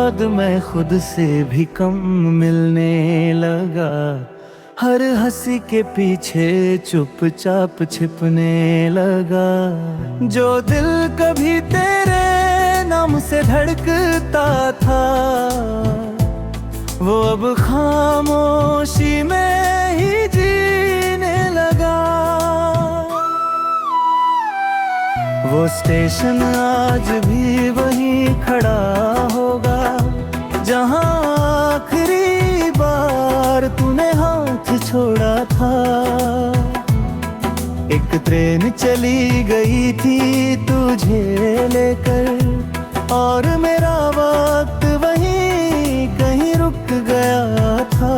बाद मैं खुद से भी कम मिलने लगा। हर हंसी के पीछे चुपचाप छिपने लगा। जो दिल कभी तेरे नाम से धड़कता था, वो अब खामोशी में ही जीने लगा। वो स्टेशन आज भी वहीं खड़ा होगा, जहां आखिरी बार तूने हाथ छोड़ा था। एक ट्रेन चली गई थी तुझे लेकर, और मेरा वक्त वहीं कहीं रुक गया था।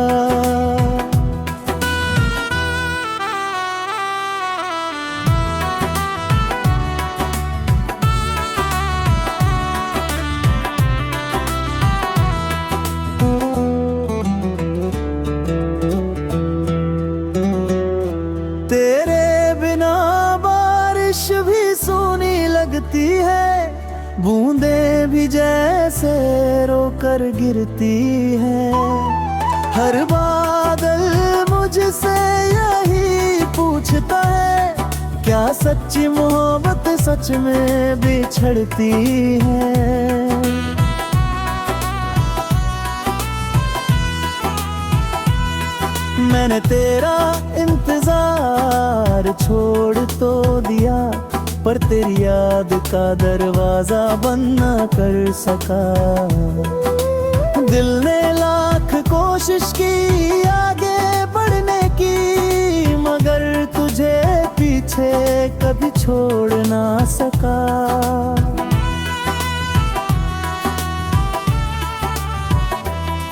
लगती है बूंदें भी जैसे रोकर गिरती है। हर बादल मुझसे यही पूछता है, क्या सच्ची मोहब्बत सच में बिछड़ती है। मैंने तेरा इंतजार छोड़ तो दिया, पर तेरी याद का दरवाजा बंद न कर सका। दिल ने लाख कोशिश की आगे बढ़ने की, मगर तुझे पीछे कभी छोड़ ना सका।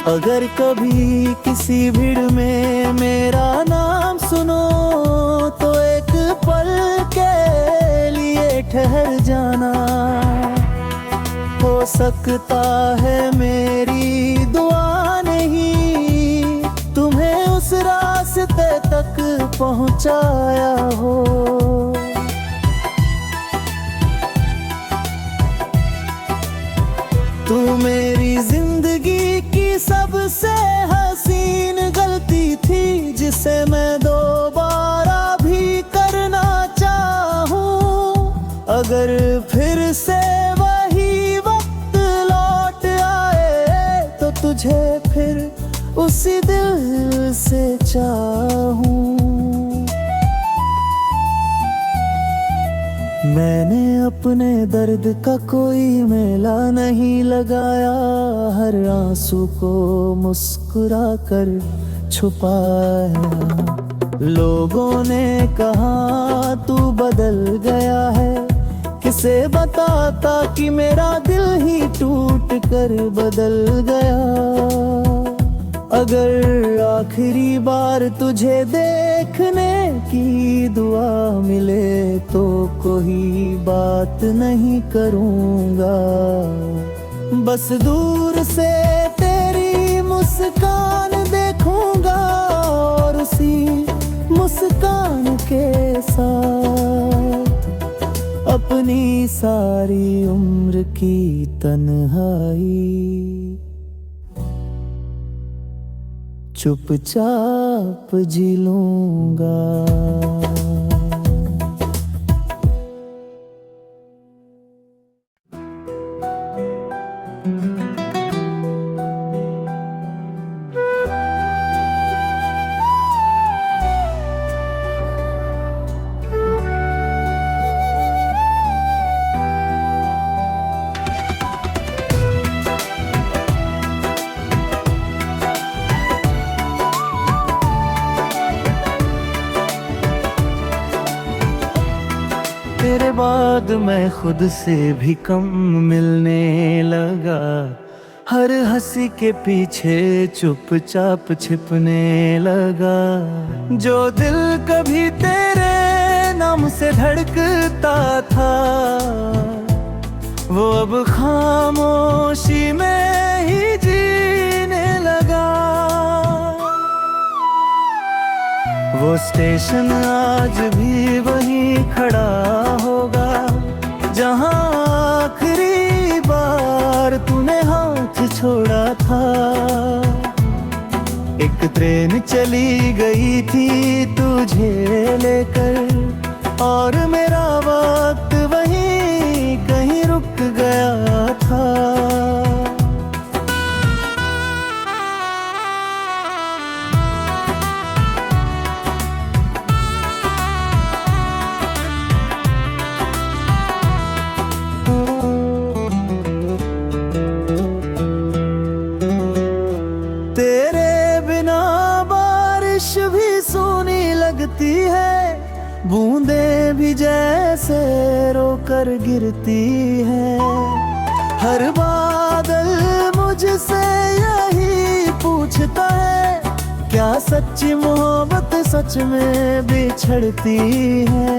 अगर कभी किसी भीड़ में मेरा नाम सुनो, तो एक पल के लिए ठहर जाना। हो सकता है मेरी दुआ नहीं तुम्हें उस रास्ते तक पहुंचाया हो। तू मेरी जिंदगी की सबसे हसीन गलती थी, जिसे मैं दोबारा भी करना चाहूं। अगर फिर से वही वक्त लौट आए, तो तुझे फिर उसी दिल से चाहूं। मैंने अपने दर्द का कोई मेला नहीं लगाया, हर आंसू को मुस्कुरा कर छुपाया। लोगों ने कहा तू बदल गया है, किसे बताता कि मेरा दिल ही टूट कर बदल गया। अगर आखिरी बार तुझे देखने की दुआ मिले, तो कोई बात नहीं करूँगा। बस दूर से तेरी मुस्कान देखूँगा, और उसी मुस्कान के साथ अपनी सारी उम्र की तन्हाई चुपचाप जी लूंगा। तेरे बाद मैं खुद से भी कम मिलने लगा। हर हंसी के पीछे चुपचाप छिपने लगा। जो दिल कभी तेरे नाम से धड़कता था, वो अब खामोशी में ही जीने लगा। वो स्टेशन आज भी वहीं खड़ा होगा, जहां आखिरी बार तूने हाथ छोड़ा। एक ट्रेन चली गई थी तुझे लेकर, और मेरा वक्त वहीं कहीं रुक गया था। लगती है बूंदें भी जैसे रोकर गिरती है, हर बादल मुझसे यही पूछता है, क्या सच्ची मोहब्बत सच में बिछड़ती है।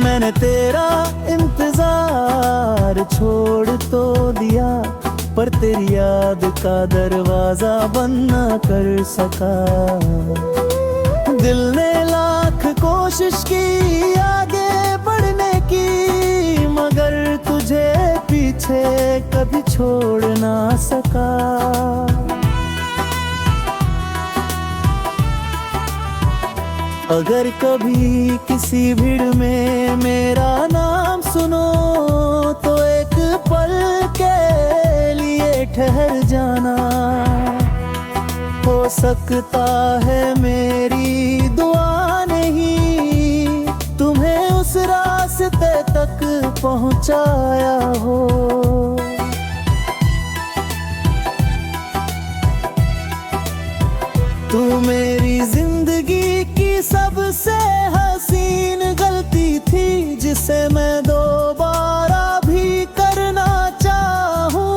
मैंने तेरा इंतजार छोड़ तो दिया, पर तेरी याद का दरवाजा बंद न कर सका। दिल ने लाख कोशिश की आगे बढ़ने की, मगर तुझे पीछे कभी छोड़ ना सका। अगर कभी किसी भीड़ में मेरा नाम सुनो, तो एक पल के ठहर जाना। हो सकता है मेरी दुआ नहीं तुम्हें उस रास्ते तक पहुंचाया हो। तू मेरी जिंदगी की सबसे हसीन गलती थी, जिसे मैं दोबारा भी करना चाहूं।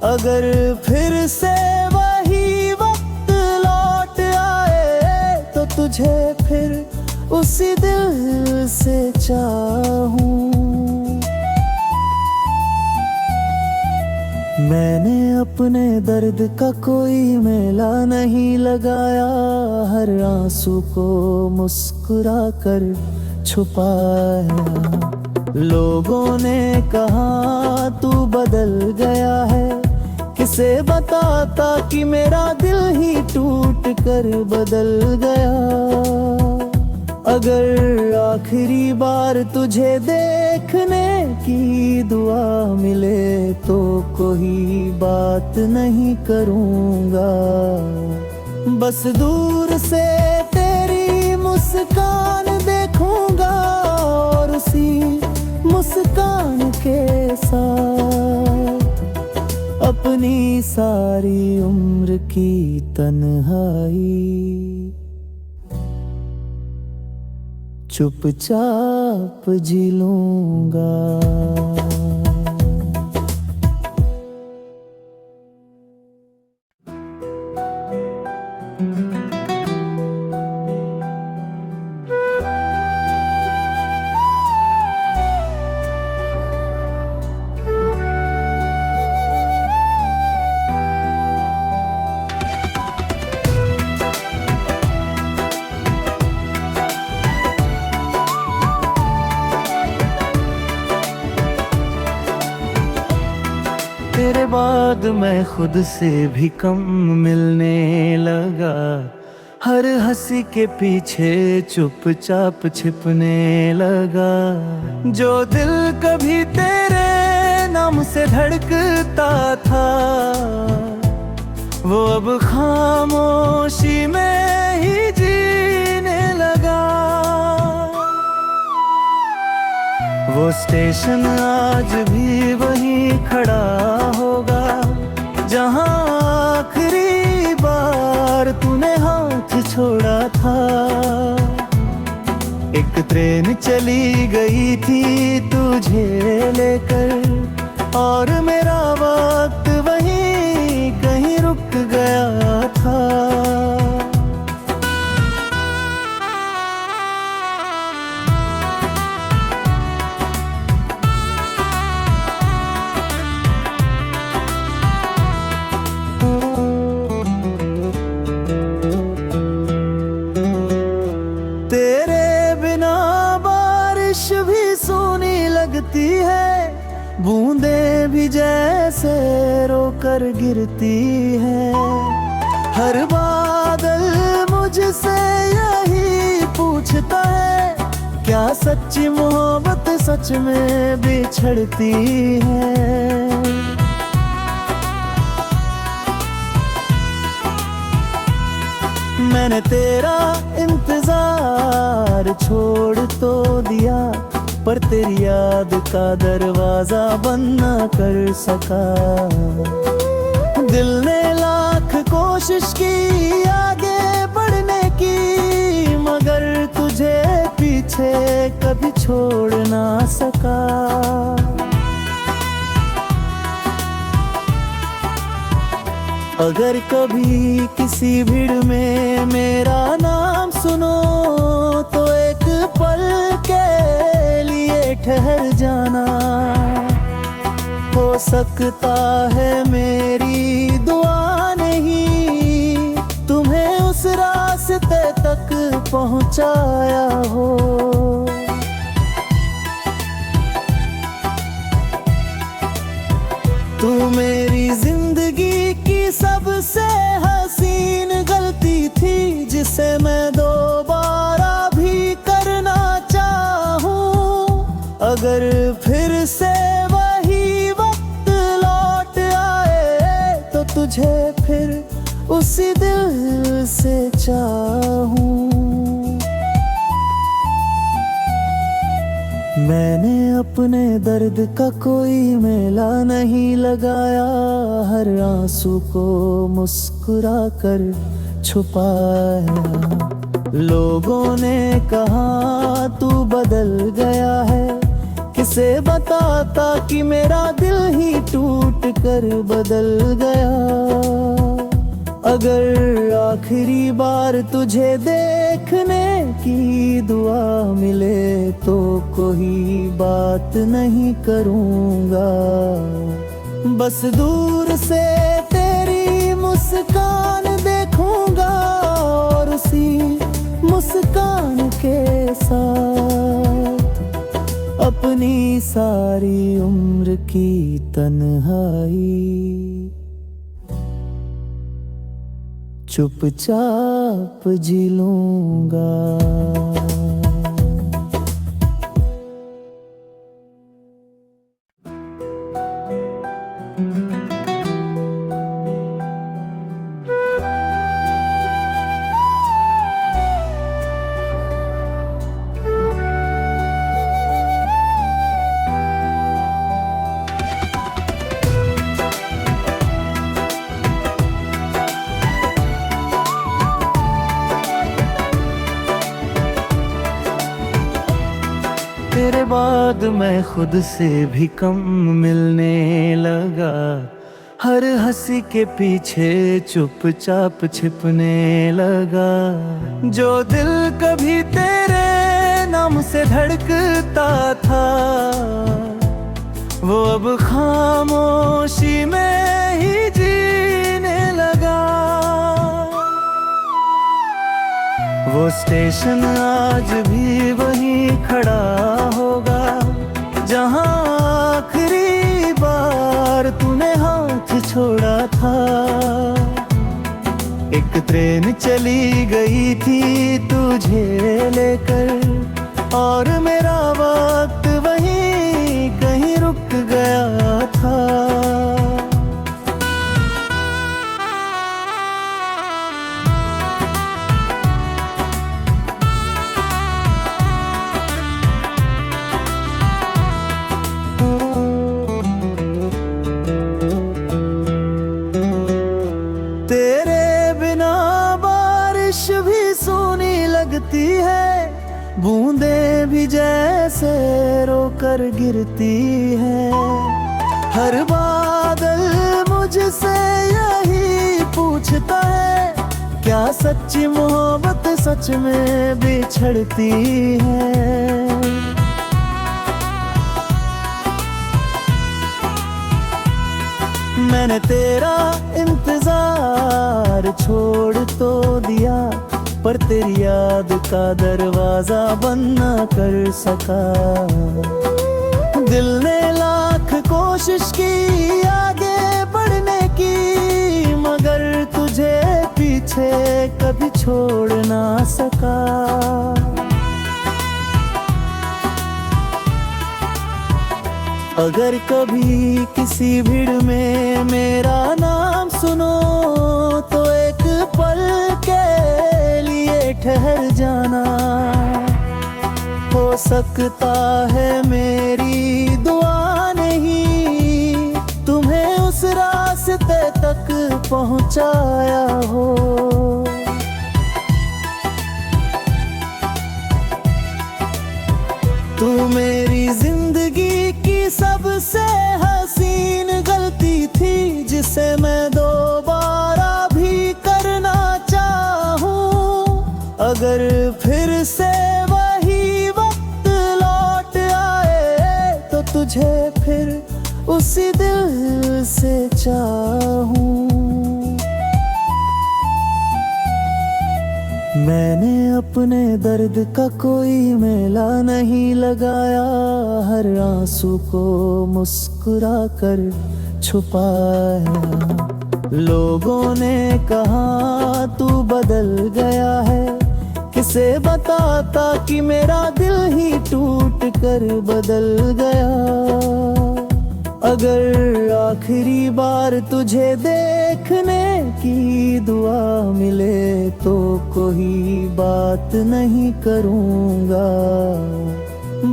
अगर फिर से वही वक्त लौट आए, तो तुझे फिर उसी दिल से चाहूं। मैंने अपने दर्द का कोई मेला नहीं लगाया, हर आंसू को मुस्कुरा कर छुपाया। लोगों ने कहा तू बदल गया है, किसे बताता कि मेरा दिल ही टूट कर बदल गया। अगर आखिरी बार तुझे देखने की दुआ मिले, तो कोई बात नहीं करूँगा, बस दूर से तेरी मुस्कान देखूँगा, और उसी मुस्कान के साथ अपनी सारी उम्र की तन्हाई चुपचाप जी लूंगा। तेरे बाद मैं खुद से भी कम मिलने लगा, हर हंसी के पीछे चुपचाप छिपने लगा। जो दिल कभी तेरे नाम से धड़कता था, वो अब खामोशी में ही जीने लगा। वो स्टेशन आज भी वहीं खड़ा होगा, जहां आखिरी बार तूने हाथ छोड़ा था। एक ट्रेन चली गई थी तुझे लेकर, और मेरा वक्त वहीं कहीं रुक गया था। तेरे बिना बारिश भी सोनी लगती है, बूंदें भी जैसे रोकर गिरती है। हर बादल मुझसे यही पूछता है, क्या सच्ची मोहब्बत सच में बिछड़ती है। मैंने तेरा इंतजार छोड़ तो दिया, पर तेरी याद का दरवाजा बंद न कर सका। दिल ने लाख कोशिश की आगे बढ़ने की, मगर तुझे पीछे कभी छोड़ ना सका। अगर कभी किसी भीड़ में मेरा नाम सुनो, तो एक पल के लिए ठहर जाना। हो सकता है मेरी दुआ नहीं तुम्हें उस रास्ते तक पहुंचाया हो। तू मेरी जिंदगी की सबसे हसीन गलती थी, जिसे मैं दोबारा भी करना चाहूं। अगर फिर से वही वक्त लौट आए, तो तुझे फिर उसी दिल से चाहूं। मैंने अपने दर्द का कोई मेला नहीं लगाया, हर आंसू को मुस्कुरा कर छुपाया। लोगों ने कहा तू बदल गया है, किसे बताता कि मेरा दिल ही टूट कर बदल गया। अगर आखिरी बार तुझे देखने की दुआ मिले, तो कोई बात नहीं करूँगा। बस दूर से तेरी मुस्कान देखूँगा, और उसी मुस्कान के साथ अपनी सारी उम्र की तन्हाई चुपचाप जी लूंगा। तेरे बाद मैं खुद से भी कम मिलने लगा, हर हंसी के पीछे चुपचाप छिपने लगा। जो दिल कभी तेरे नाम से धड़कता था, वो अब खामोशी में ही जीने लगा। वो स्टेशन आज भी वहीं खड़ा होगा, जहां आखिरी बार तूने हाथ छोड़ा था। एक ट्रेन चली गई थी तुझे लेकर, और मेरा वक्त वहीं कहीं रुक गया था। लगती है, बूंदें भी जैसे रोकर गिरती है। हर बादल मुझसे यही पूछता है, क्या सच्ची मोहब्बत सच में बिछड़ती है। मैंने तेरा इंतजार छोड़ तो दिया, पर तेरी याद का दरवाजा बंद न कर सका। दिल ने लाख कोशिश की आगे बढ़ने की, मगर तुझे पीछे कभी छोड़ ना सका। अगर कभी किसी भीड़ में मेरा नाम सुनो तो एक पल के लिए ठहर जाना। हो सकता है मेरी दुआ नहीं तुम्हें उस रास्ते तक पहुंचाया हो। तू मेरी जिंदगी की सबसे हसीन गलती थी, जिसे मैं दोबारा भी करना चाहूं। अगर फिर से वही वक्त लौट आए तो तुझे फिर उसी दिल से चाहूं। मैंने अपने दर्द का कोई मेला नहीं लगाया, हर आंसू को मुस्कुरा कर छुपाया। लोगों ने कहा तू बदल गया है, किसे बताता कि मेरा दिल ही टूट कर बदल गया। अगर आखिरी बार तुझे देखने की दुआ मिले तो कोई बात नहीं करूँगा।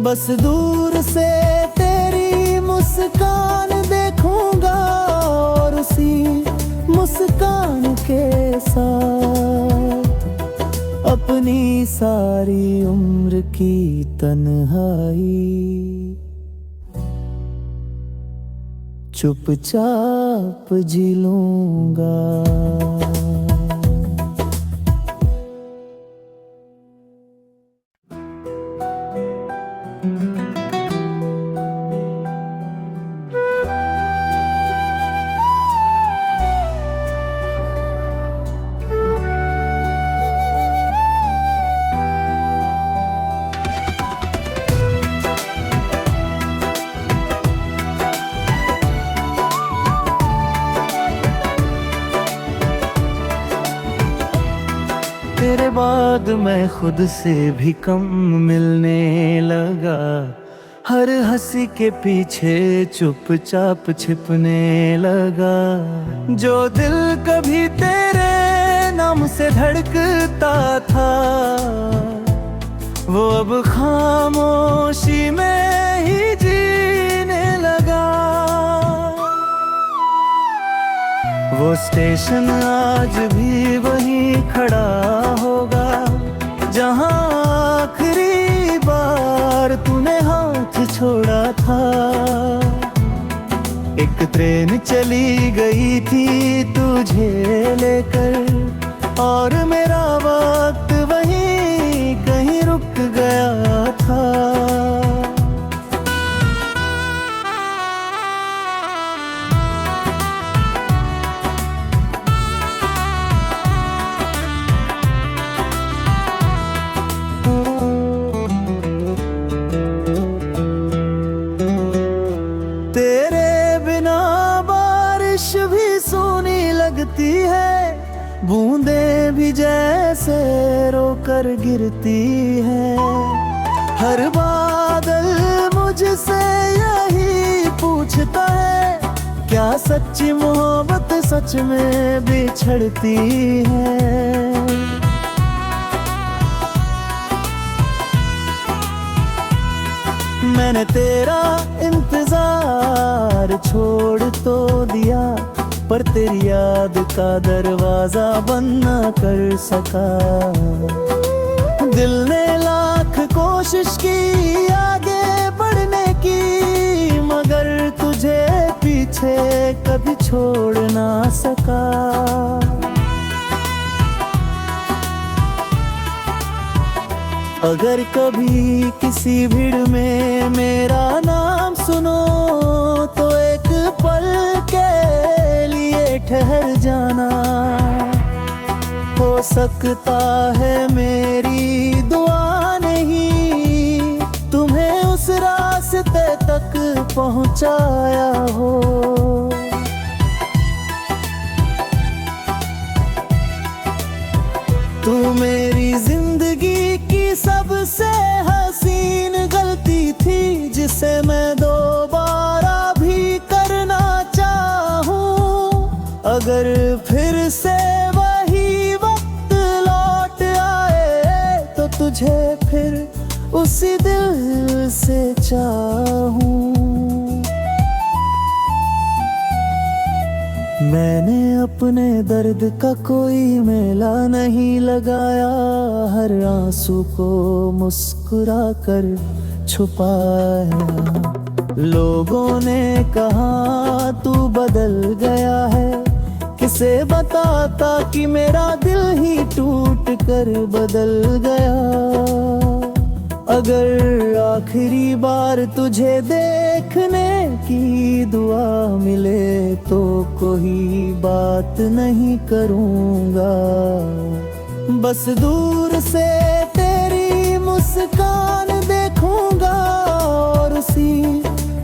बस दूर से तेरी मुस्कान देखूँगा और उसी मुस्कान के साथ अपनी सारी उम्र की तन्हाई चुपचाप जी लूंगा। तेरे बाद मैं खुद से भी कम मिलने लगा, हर हंसी के पीछे चुपचाप छिपने लगा। जो दिल कभी तेरे नाम से धड़कता था वो अब खामोशी में ही जीने लगा। वो स्टेशन आज भी वहीं खड़ा होगा जहां आखिरी बार तूने हाथ छोड़ा था। एक ट्रेन चली गई थी तुझे लेकर और मेरा वक्त वहीं कहीं रुक गया था। लगती है बूंदें भी जैसे रोकर गिरती है। हर बादल मुझसे यही पूछता है क्या सच्ची मोहब्बत सच में बिछड़ती है। मैंने तेरा इंतजार छोड़ तो दिया पर तेरी याद का दरवाजा बंद न कर सका। दिल ने लाख कोशिश की आगे बढ़ने की, मगर तुझे पीछे कभी छोड़ ना सका। अगर कभी किसी भीड़ में मेरा नाम सुनो तो एक पल के लिए ठहर जाना। हो सकता है मेरी दुआ नहीं तुम्हें उस रास्ते रास्ते तक पहुंचाया हो। तू मेरी जिंदगी की सबसे हसीन गलती थी, जिसे मैं दोबारा भी करना चाहूं। अगर फिर से वही वक्त लौट आए तो तुझे फिर उसी दिल से चाहूं। मैंने अपने दर्द का कोई मेला नहीं लगाया, हर आंसू को मुस्कुरा कर छुपाया। लोगों ने कहा तू बदल गया है, किसे बताता कि मेरा दिल ही टूट कर बदल गया। अगर आखिरी बार तुझे देखने की दुआ मिले तो कोई बात नहीं करूँगा। बस दूर से तेरी मुस्कान देखूँगा और उसी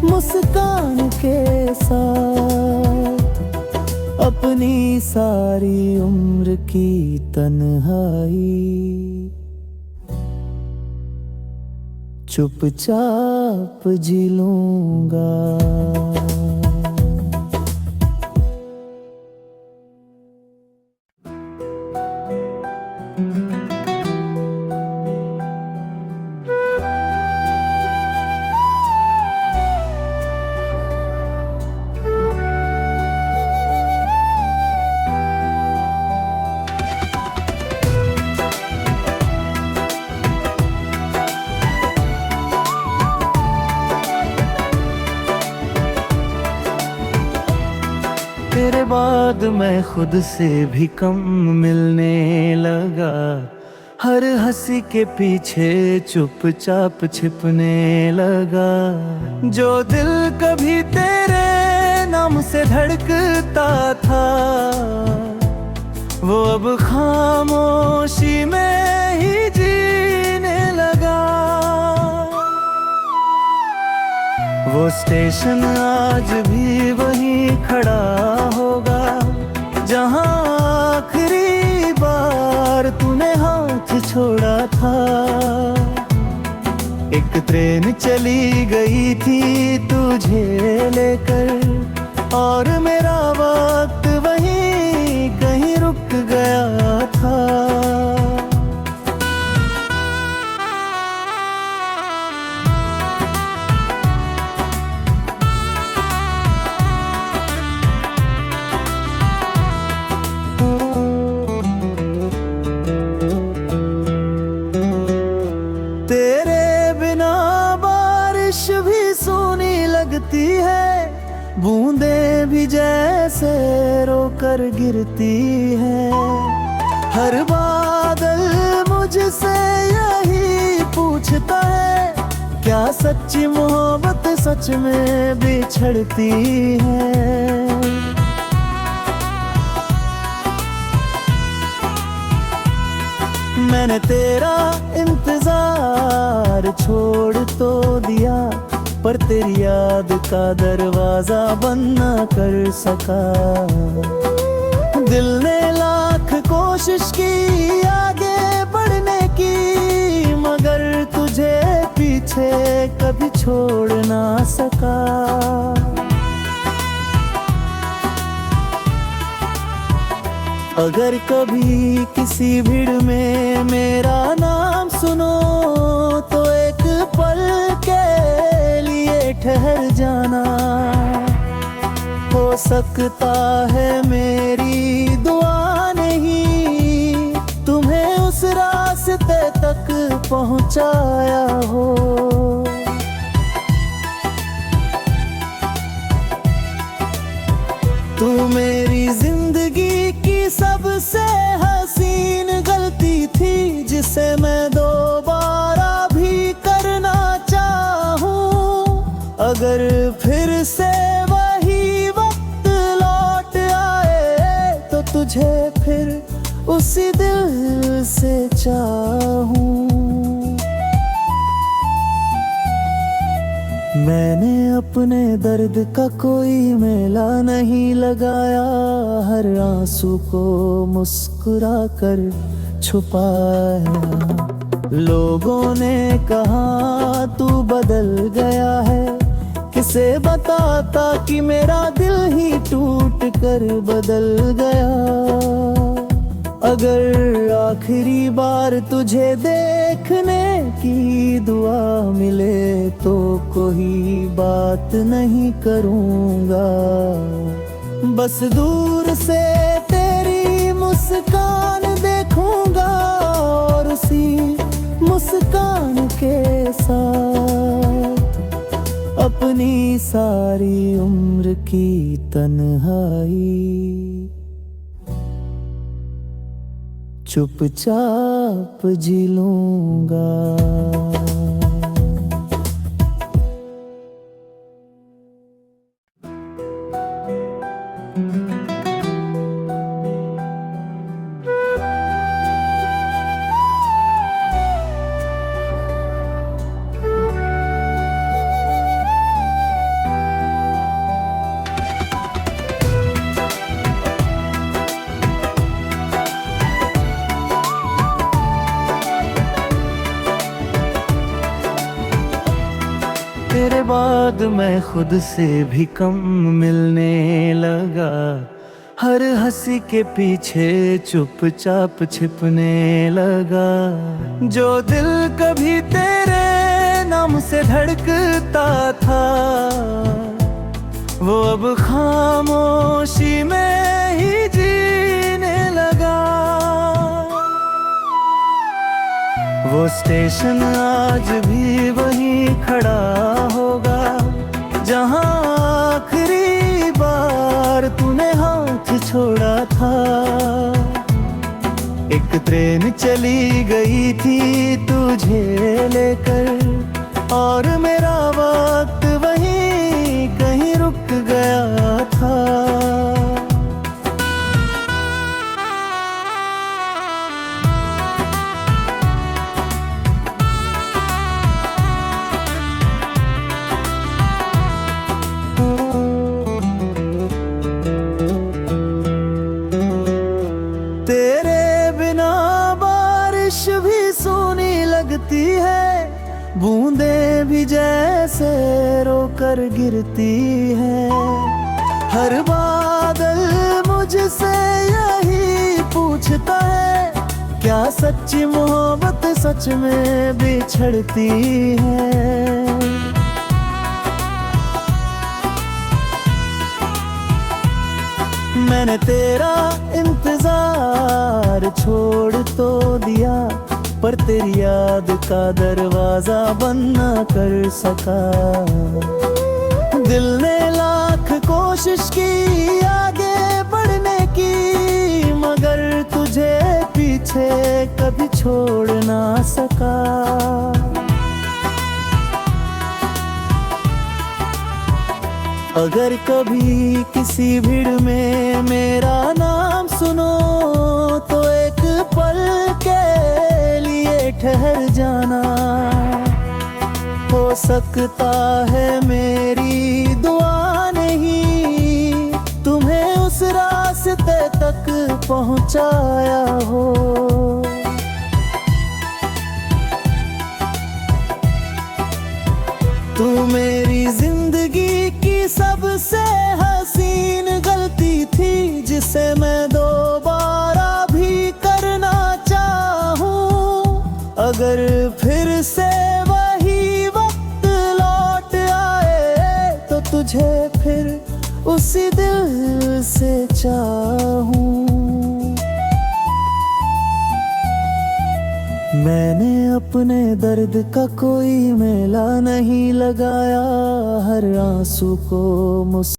मुस्कान के साथ अपनी सारी उम्र की तन्हाई चुपचाप जी लूंगा। तेरे बाद मैं खुद से भी कम मिलने लगा, हर हंसी के पीछे चुपचाप छिपने लगा। जो दिल कभी तेरे नाम से धड़कता था, वो अब खामोशी में ही जीने लगा। वो स्टेशन आज भी वहीं खड़ा होगा, जहां आखिरी बार तूने हाथ छोड़ा था। एक ट्रेन चली गई थी तुझे लेकर, और मेरा वक्त वहीं कहीं रुक गया था। लगती है बूंदें भी जैसे रोकर गिरती है। हर बादल मुझसे यही पूछता है, क्या सच्ची मोहब्बत सच में बिछड़ती है। मैंने तेरा इंतजार छोड़ तो दिया, पर तेरी याद का दरवाजा बंद न कर सका। दिल ने लाख कोशिश की आगे बढ़ने की, मगर तुझे पीछे कभी छोड़ ना सका। अगर कभी किसी भीड़ में मेरा नाम सुनो, तो एक पल के लिए ठहर जाना। हो सकता है मेरी दुआ नहीं तुम्हें उस रास्ते तक पहुंचाया हो। तू मेरी जिंदगी की सबसे हसीन गलती थी, जिसे मैं दोबारा भी करना चाहूं। अगर फिर से वही वक्त लौट आए तो तुझे फिर उसी दिल से चाहूं। मैंने अपने दर्द का कोई मेला नहीं लगाया, हर आंसू को मुस्कुरा कर छुपाया। लोगों ने कहा तू बदल गया है, किसे बताता कि मेरा दिल ही टूट कर बदल गया। अगर आखिरी बार तुझे देखने की दुआ मिले तो कोई बात नहीं करूँगा, बस दूर से तेरी मुस्कान देखूँगा और उसी मुस्कान के साथ अपनी सारी उम्र की तन्हाई चुपचाप जी लूँगा। तेरे बाद मैं खुद से भी कम मिलने लगा, हर हंसी के पीछे चुपचाप छिपने लगा। जो दिल कभी तेरे नाम से धड़कता था, वो अब खामोशी में ही जीने लगा। वो स्टेशन आज भी वहीं खड़ा होगा, जहां आखिरी बार तूने हाथ छोड़ा था। एक ट्रेन चली गई थी तुझे लेकर, और मेरा वक्त वहीं कहीं रुक गया था। भी सोनी लगती है, बूंदें भी जैसे रोकर गिरती है। हर बादल मुझसे यही पूछता है, क्या सच्ची मोहब्बत सच में बिछड़ती है। मैंने तेरा इंतजार छोड़ तो दिया, पर तेरी याद का दरवाजा बंद न कर सका। दिल ने लाख कोशिश की आगे बढ़ने की, मगर तुझे पीछे कभी छोड़ ना सका। अगर कभी किसी भीड़ में मेरा नाम सुनो, तो एक पल के लिए ठहर जाना। हो सकता है मेरी दुआ नहीं तुम्हें उस रास्ते तक पहुंचाया हो। तू मेरी जिंदगी की सबसे हसीन गलती थी, जिसे मैं दोबारा भी करना चाहूं। अगर फिर से वही वक्त लौट आए, तो तुझे फिर उसी दिल से चाहूं। मैंने अपने दर्द का कोई मेला नहीं लगाया, हर आंसू को